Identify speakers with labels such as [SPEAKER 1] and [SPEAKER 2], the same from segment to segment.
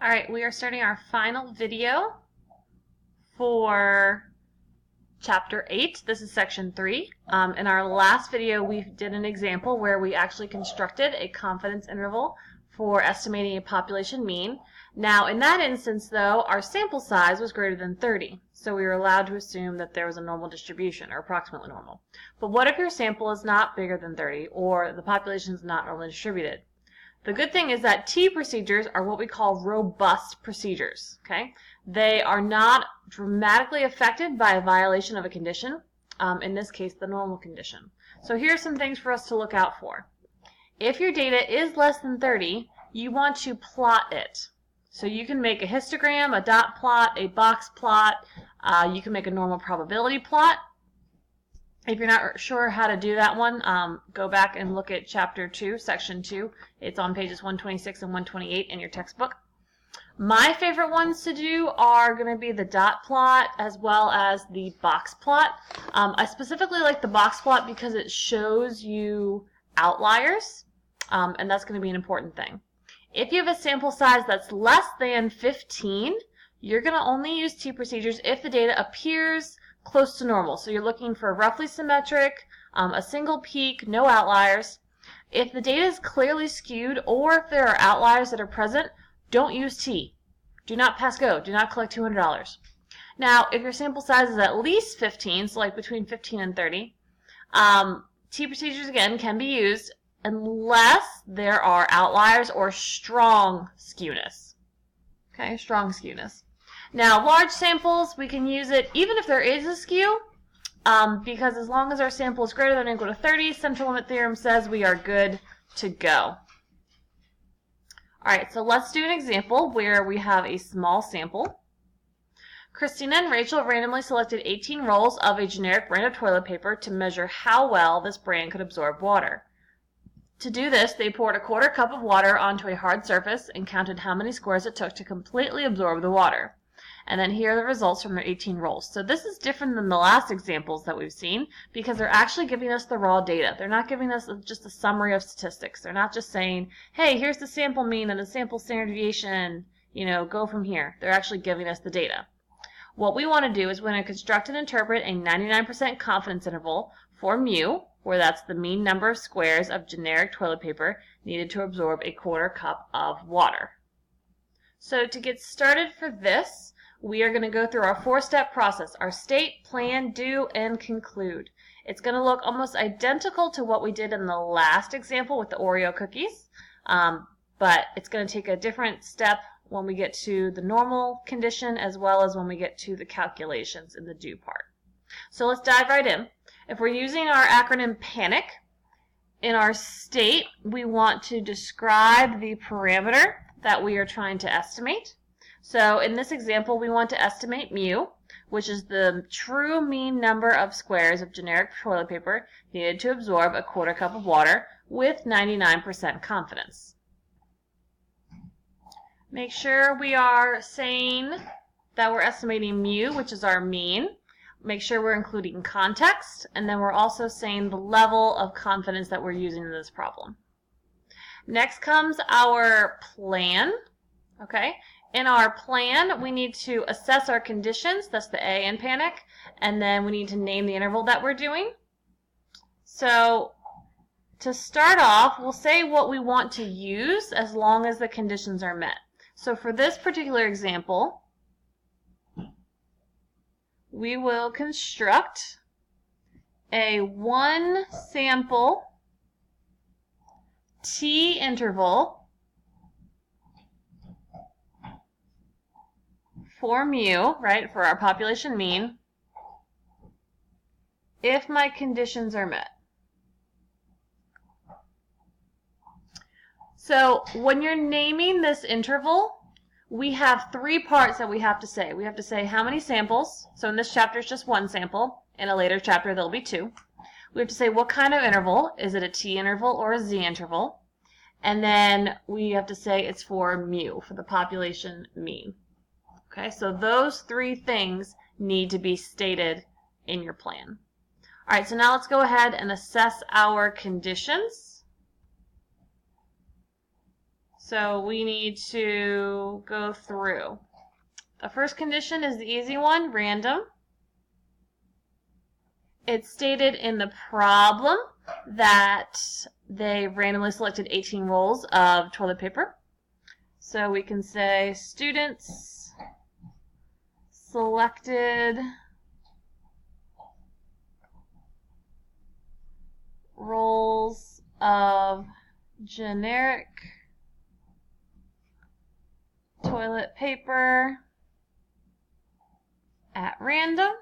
[SPEAKER 1] All right, we are starting our final video for Chapter 8. This is Section 3. In our last video, we did an example where we actually constructed a confidence interval for estimating a population mean. Now, in that instance, though, our sample size was greater than 30, so we were allowed to assume that there was a normal distribution, or approximately normal. But what if your sample is not bigger than 30, or the population is not normally distributed? The good thing is that T procedures are what we call robust procedures, okay? They are not dramatically affected by a violation of a condition, in this case, the normal condition. So here are some things for us to look out for. If your data is less than 30, you want to plot it. So you can make a histogram, a dot plot, a box plot. You can make a normal probability plot. If you're not sure how to do that one, go back and look at Chapter 2, Section 2. It's on pages 126 and 128 in your textbook. My favorite ones to do are going to be the dot plot as well as the box plot. I specifically like the box plot because it shows you outliers, and that's going to be an important thing. If you have a sample size that's less than 15, you're going to only use T procedures if the data appears close to normal. So you're looking for roughly symmetric, a single peak, no outliers. If the data is clearly skewed or if there are outliers that are present, don't use T. Do not pass go. Do not collect $200. Now, if your sample size is at least 15, so like between 15 and 30, T procedures again can be used unless there are outliers or strong skewness. Okay, strong skewness. Now, large samples, we can use it even if there is a skew, because as long as our sample is greater than or equal to 30, central limit theorem says we are good to go. All right, so let's do an example where we have a small sample. Christina and Rachel randomly selected 18 rolls of a generic brand of toilet paper to measure how well this brand could absorb water. To do this, they poured a quarter cup of water onto a hard surface and counted how many squares it took to completely absorb the water. And then here are the results from their 18 rolls. So this is different than the last examples that we've seen because they're actually giving us the raw data. They're not giving us just a summary of statistics. They're not just saying, hey, here's the sample mean and the sample standard deviation, go from here. They're actually giving us the data. What we want to do is we're going to construct and interpret a 99% confidence interval for mu, where that's the mean number of squares of generic toilet paper needed to absorb a quarter cup of water. So to get started for this, we are going to go through our four-step process: our state, plan, do, and conclude. It's going to look almost identical to what we did in the last example with the Oreo cookies, but it's going to take a different step when we get to the normal condition as well as when we get to the calculations in the do part. So let's dive right in. If we're using our acronym PANIC, in our state, we want to describe the parameter that we are trying to estimate. So in this example, we want to estimate mu, which is the true mean number of squares of generic toilet paper needed to absorb a quarter cup of water with 99% confidence. Make sure we are saying that we're estimating mu, which is our mean. Make sure we're including context, and then we're also saying the level of confidence that we're using in this problem. Next comes our plan. Okay. In our plan, we need to assess our conditions, that's the A in PANIC, and then we need to name the interval that we're doing. So to start off, we'll say what we want to use as long as the conditions are met. So for this particular example, we will construct a one sample T interval for mu, right, for our population mean, if my conditions are met. So when you're naming this interval, we have three parts that we have to say. We have to say how many samples. So in this chapter, it's just one sample. In a later chapter, there'll be two. We have to say what kind of interval. Is it a T interval or a Z interval? And then we have to say it's for mu, for the population mean. Okay, so those three things need to be stated in your plan. All right, so now let's go ahead and assess our conditions. So we need to go through. The first condition is the easy one, random. It's stated in the problem that they randomly selected 18 rolls of toilet paper. So we can say students selected rolls of generic toilet paper at random.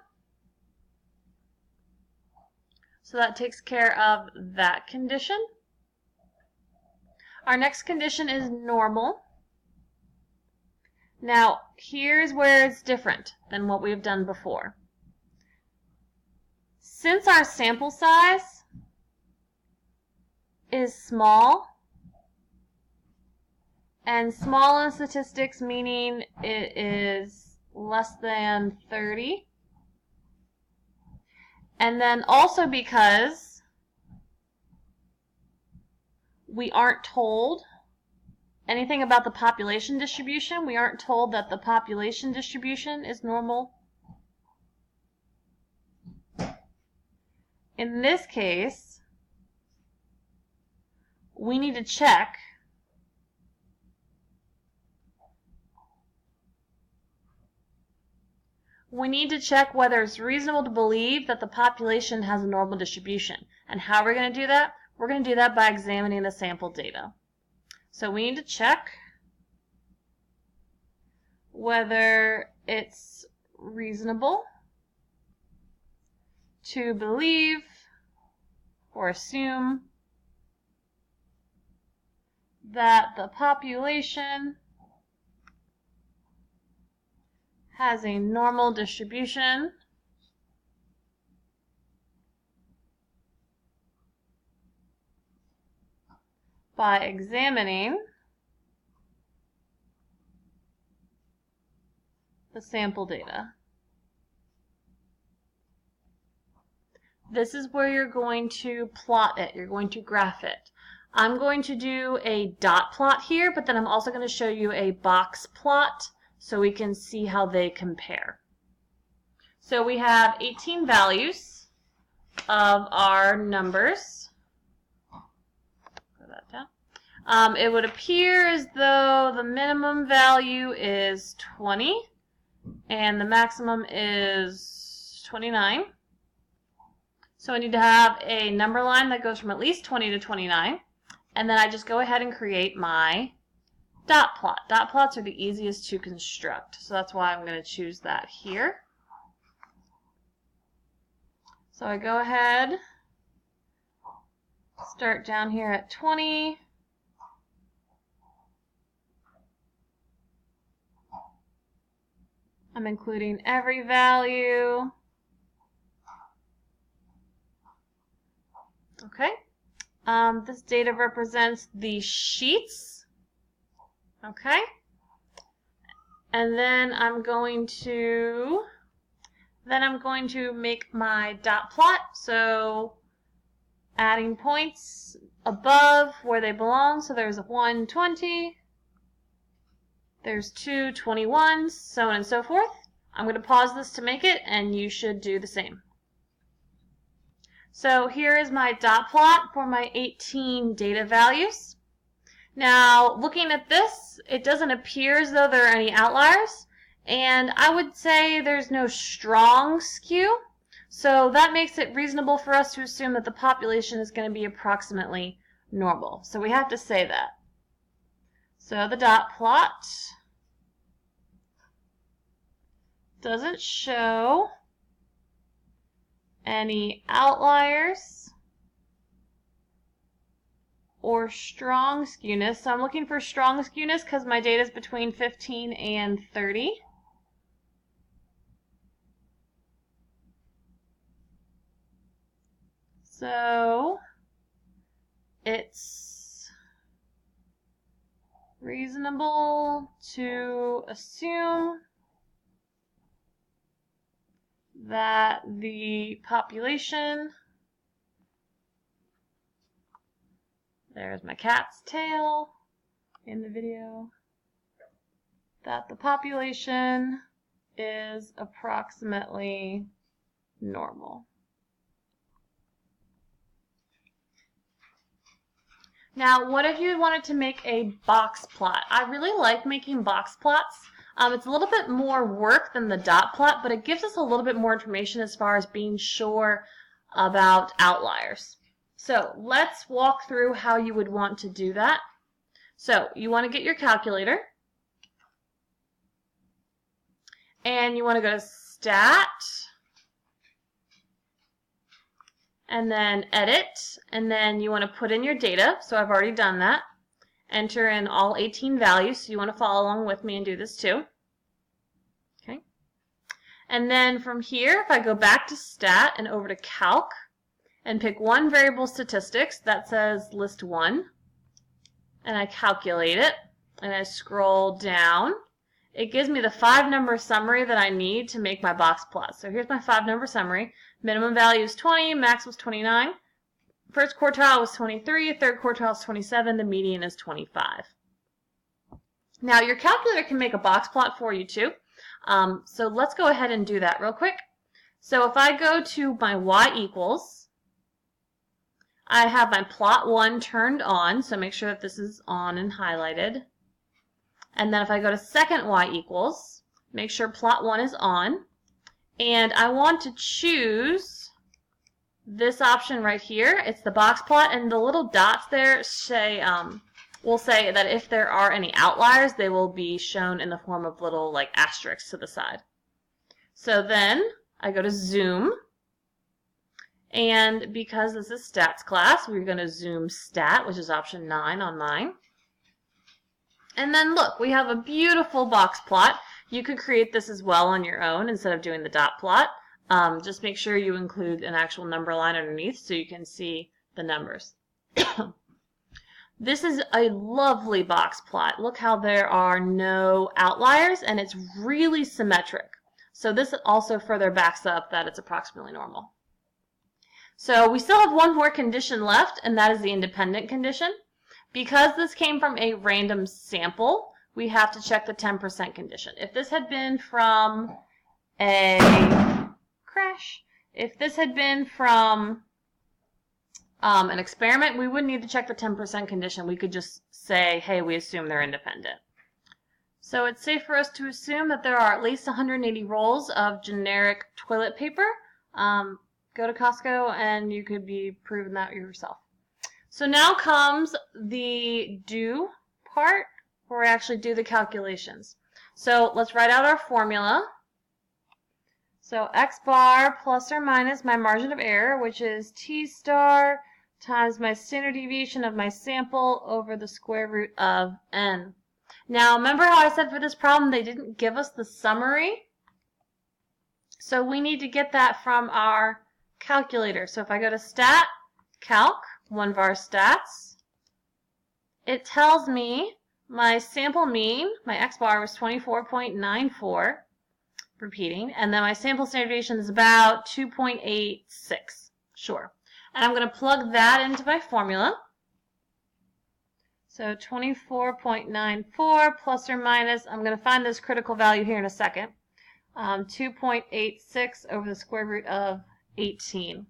[SPEAKER 1] So that takes care of that condition. Our next condition is normal. Now, here's where it's different than what we've done before. Since our sample size is small, and small in statistics meaning it is less than 30, and then also because we aren't told anything about the population distribution, we aren't told that the population distribution is normal. In this case, we need to check whether it's reasonable to believe that the population has a normal distribution. And how are we going to do that? We're going to do that by examining the sample data. So we need to check whether it's reasonable to believe or assume that the population has a normal distribution by examining the sample data. This is where you're going to plot it. You're going to graph it. I'm going to do a dot plot here, but then I'm also going to show you a box plot so we can see how they compare. So we have 18 values of our numbers. Put that down. It would appear as though the minimum value is 20 and the maximum is 29. So I need to have a number line that goes from at least 20 to 29. And then I just go ahead and create my dot plot. Dot plots are the easiest to construct. So that's why I'm going to choose that here. So I go ahead, start down here at 20. I'm including every value. Okay. This data represents the sheets. Okay. And then I'm going to make my dot plot. So adding points above where they belong. So there's 120. There's 2 21s, so on and so forth. I'm going to pause this to make it, and you should do the same. So here is my dot plot for my 18 data values. Now, looking at this, it doesn't appear as though there are any outliers, and I would say there's no strong skew. So that makes it reasonable for us to assume that the population is going to be approximately normal. So we have to say that. So the dot plot doesn't show any outliers or strong skewness. So I'm looking for strong skewness because my data is between 15 and 30. So it's reasonable to assume that the population, there's my cat's tail, in the video that the population is approximately normal. Now, what if you wanted to make a box plot? I really like making box plots. It's a little bit more work than the dot plot, but it gives us a little bit more information as far as being sure about outliers. So let's walk through how you would want to do that. So you want to get your calculator, and you want to go to Stat, and then Edit, and then you want to put in your data. So I've already done that. Enter in all 18 values, so you want to follow along with me and do this too. Okay. And then from here, if I go back to Stat and over to Calc, and pick one variable statistics that says list 1, and I calculate it, and I scroll down, it gives me the 5-number summary that I need to make my box plot. So here's my 5-number summary. Minimum value is 20, max was 29, first quartile was 23, third quartile is 27, the median is 25. Now your calculator can make a box plot for you too. So let's go ahead and do that real quick. So if I go to my y equals, I have my plot 1 turned on, so make sure that this is on and highlighted. And then if I go to second y equals, make sure plot 1 is on. And I want to choose this option right here. It's the box plot, and the little dots there say, will say that if there are any outliers, they will be shown in the form of little like asterisks to the side. So then I go to Zoom. And because this is stats class, we're going to zoom stat, which is option 9 on mine. And then look, we have a beautiful box plot. You could create this as well on your own instead of doing the dot plot. Just make sure you include an actual number line underneath so you can see the numbers. This is a lovely box plot. Look how there are no outliers, and it's really symmetric. So this also further backs up that it's approximately normal. So we still have one more condition left, and that is the independent condition. Because this came from a random sample, we have to check the 10% condition. If this had been from if this had been from an experiment, we wouldn't need to check the 10% condition. We could just say, hey, we assume they're independent. So it's safe for us to assume that there are at least 180 rolls of generic toilet paper. Go to Costco and you could be proving that yourself. So now comes the do part where we actually do the calculations. So let's write out our formula. So x bar plus or minus my margin of error, which is t star times my standard deviation of my sample over the square root of n. Now remember how I said for this problem they didn't give us the summary? So we need to get that from our calculator. So if I go to Stat, Calc, one-var stats, it tells me my sample mean, my x bar was 24.94, repeating, and then my sample standard deviation is about 2.86, sure. And I'm going to plug that into my formula. So 24.94 plus or minus, I'm going to find this critical value here in a second, 2.86 over the square root of 18.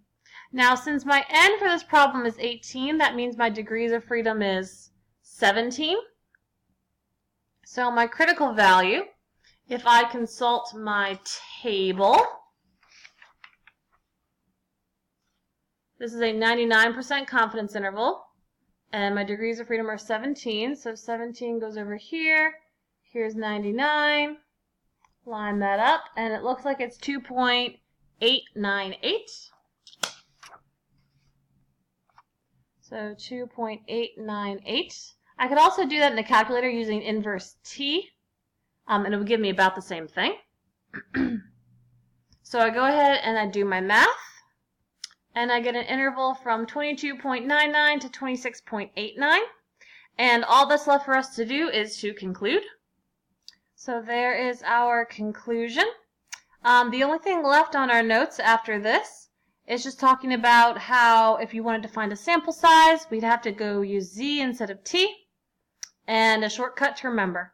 [SPEAKER 1] Now, since my n for this problem is 18, that means my degrees of freedom is 17. So my critical value, if I consult my table, this is a 99% confidence interval, and my degrees of freedom are 17. So 17 goes over here. Here's 99. Line that up, and it looks like it's 2.898. So 2.898. I could also do that in the calculator using inverse t, and it would give me about the same thing. So I go ahead and I do my math, and I get an interval from 22.99 to 26.89, and all that's left for us to do is to conclude. So there is our conclusion. The only thing left on our notes after this is just talking about how if you wanted to find a sample size, we'd have to go use z instead of t. And a shortcut to remember.